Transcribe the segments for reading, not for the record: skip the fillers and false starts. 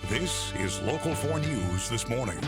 This is Local 4 News this morning.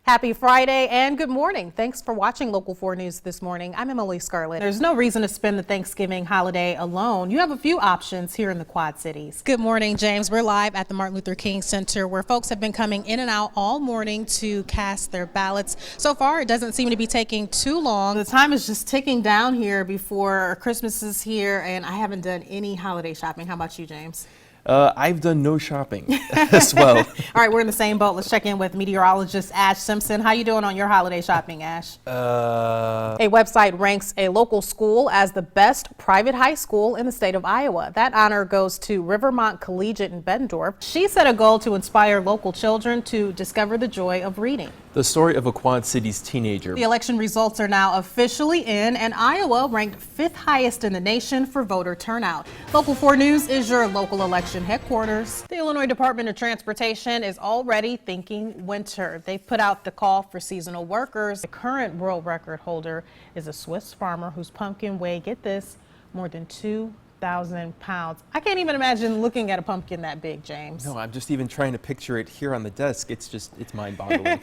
Happy Friday and good morning. Thanks for watching Local 4 News this morning. I'm Emily Scarlett. There's no reason to spend the Thanksgiving holiday alone. You have a few options here in the Quad Cities. Good morning, James. We're live at the Martin Luther King Center where folks have been coming in and out all morning to cast their ballots. So far, it doesn't seem to be taking too long. The time is just ticking down here before Christmas is here, and I haven't done any holiday shopping. How about you, James? I've done no shopping as well. All right, we're in the same boat. Let's check in with meteorologist Ash Simpson. How you doing on your holiday shopping, Ash? A website ranks a local school as the best private high school in the state of Iowa. That honor goes to Rivermont Collegiate in Bettendorf. She set a goal to inspire local children to discover the joy of reading. The story of a Quad Cities teenager. The election results are now officially in, and Iowa ranked 5th highest in the nation for voter turnout. Local 4 News is your local election headquarters. The Illinois Department of Transportation is already thinking winter. They've put out the call for seasonal workers. The current world record holder is a Swiss farmer whose pumpkin weighed, get this, more than 2,000 pounds. I can't even imagine looking at a pumpkin that big, James. No, I'm just even trying to picture it here on the desk. It's mind-boggling.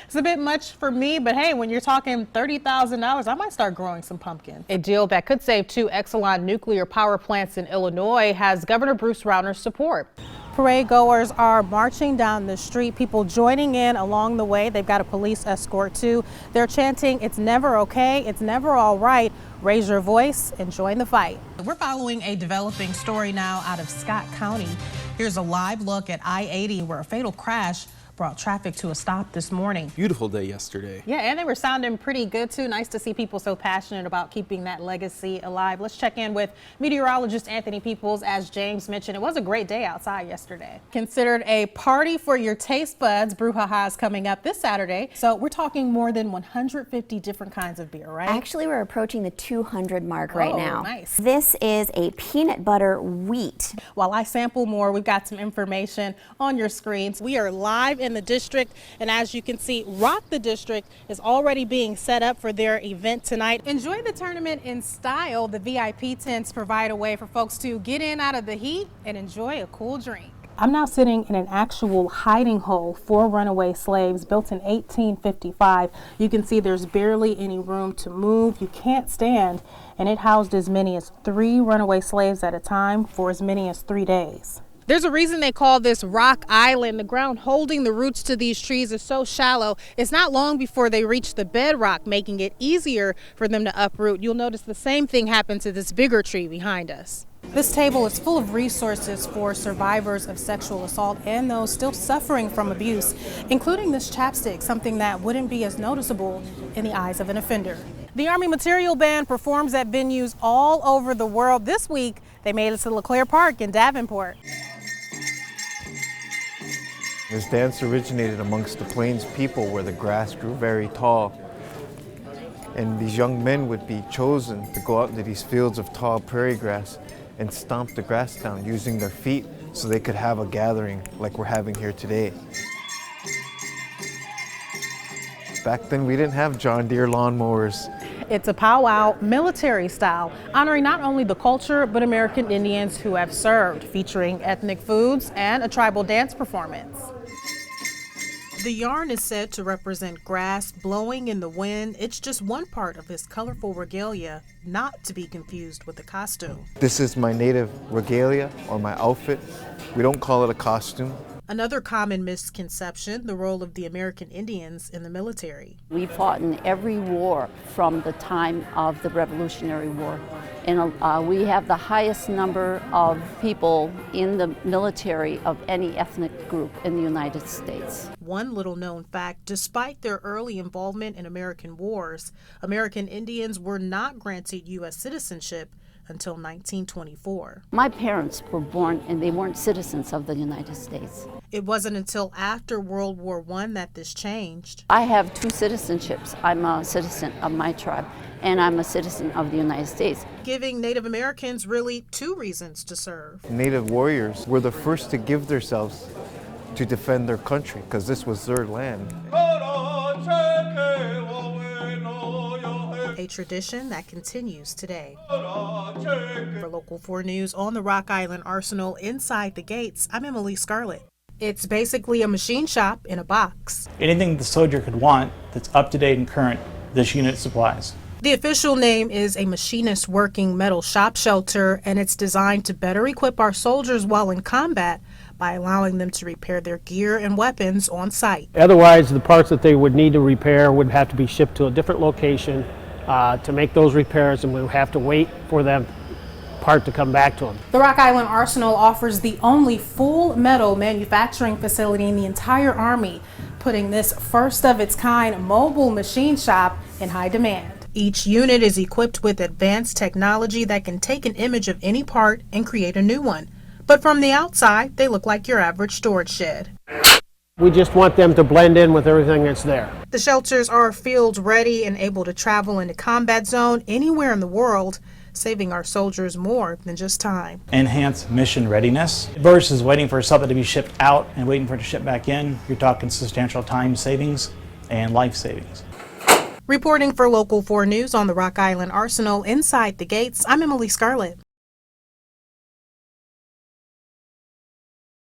It's a bit much for me, but hey, when you're talking $30,000, I might start growing some pumpkin. A deal that could save 2 Exelon nuclear power plants in Illinois has Governor Bruce Rauner's support. Parade goers are marching down the street, people joining in along the way. They've got a police escort too. They're chanting, "It's never okay, it's never all right. Raise your voice and join the fight." We're following a developing story now out of Scott County. Here's a live look at I-80 where a fatal crash brought traffic to a stop this morning. Beautiful day yesterday. Yeah, and they were sounding pretty good too. Nice to see people so passionate about keeping that legacy alive. Let's check in with meteorologist Anthony Peoples. As James mentioned, it was a great day outside yesterday. Considered a party for your taste buds, Brouhaha is coming up this Saturday. So we're talking more than 150 different kinds of beer, right? Actually, we're approaching the 200 mark right now. Nice. This is a peanut butter wheat. While I sample more, we've got some information on your screens. We are live in the district, and as you can see, Rock the District is already being set up for their event tonight. Enjoy the tournament in style. The VIP tents provide a way for folks to get in out of the heat and enjoy a cool drink. I'm now sitting in an actual hiding hole for runaway slaves built in 1855. You can see there's barely any room to move. You can't stand, and it housed as many as 3 runaway slaves at a time for as many as 3 days. There's a reason they call this Rock Island. The ground holding the roots to these trees is so shallow. It's not long before they reach the bedrock, making it easier for them to uproot. You'll notice the same thing happened to this bigger tree behind us. This table is full of resources for survivors of sexual assault and those still suffering from abuse, including this chapstick, something that wouldn't be as noticeable in the eyes of an offender. The Army Material Band performs at venues all over the world. This week, they made it to LeClaire Park in Davenport. This dance originated amongst the Plains people where the grass grew very tall. And these young men would be chosen to go out into these fields of tall prairie grass and stomp the grass down using their feet so they could have a gathering like we're having here today. Back then we didn't have John Deere lawnmowers. It's a powwow military style, honoring not only the culture but American Indians who have served, featuring ethnic foods and a tribal dance performance. The yarn is said to represent grass blowing in the wind. It's just one part of his colorful regalia, not to be confused with the costume. This is my native regalia or my outfit. We don't call it a costume. Another common misconception, the role of the American Indians in the military. We fought in every war from the time of the Revolutionary War. And we have the highest number of people in the military of any ethnic group in the United States. One little known fact, despite their early involvement in American wars, American Indians were not granted U.S. citizenship until 1924. My parents were born and they weren't citizens of the United States. It wasn't until after World War I that this changed. I have 2 citizenships. I'm a citizen of my tribe and I'm a citizen of the United States. Giving Native Americans really 2 reasons to serve. Native warriors were the first to give themselves to defend their country because this was their land. A a tradition that continues today. For Local 4 News on the Rock Island Arsenal inside the gates, I'm Emily Scarlett. It's basically a machine shop in a box. Anything the soldier could want that's up to date and current, this unit supplies. The official name is a machinist working metal shop shelter, and it's designed to better equip our soldiers while in combat by allowing them to repair their gear and weapons on site. Otherwise, the parts that they would need to repair would have to be shipped to a different location to make those repairs, and we would have to wait for that part to come back to them. The Rock Island Arsenal offers the only full metal manufacturing facility in the entire Army, putting this first of its kind mobile machine shop in high demand. Each unit is equipped with advanced technology that can take an image of any part and create a new one. But from the outside, they look like your average storage shed. We just want them to blend in with everything that's there. The shelters are field ready and able to travel into combat zone anywhere in the world, saving our soldiers more than just time. Enhance mission readiness versus waiting for something to be shipped out and waiting for it to ship back in. You're talking substantial time savings and life savings. Reporting for Local 4 News on the Rock Island Arsenal inside the gates, I'm Emily Scarlett.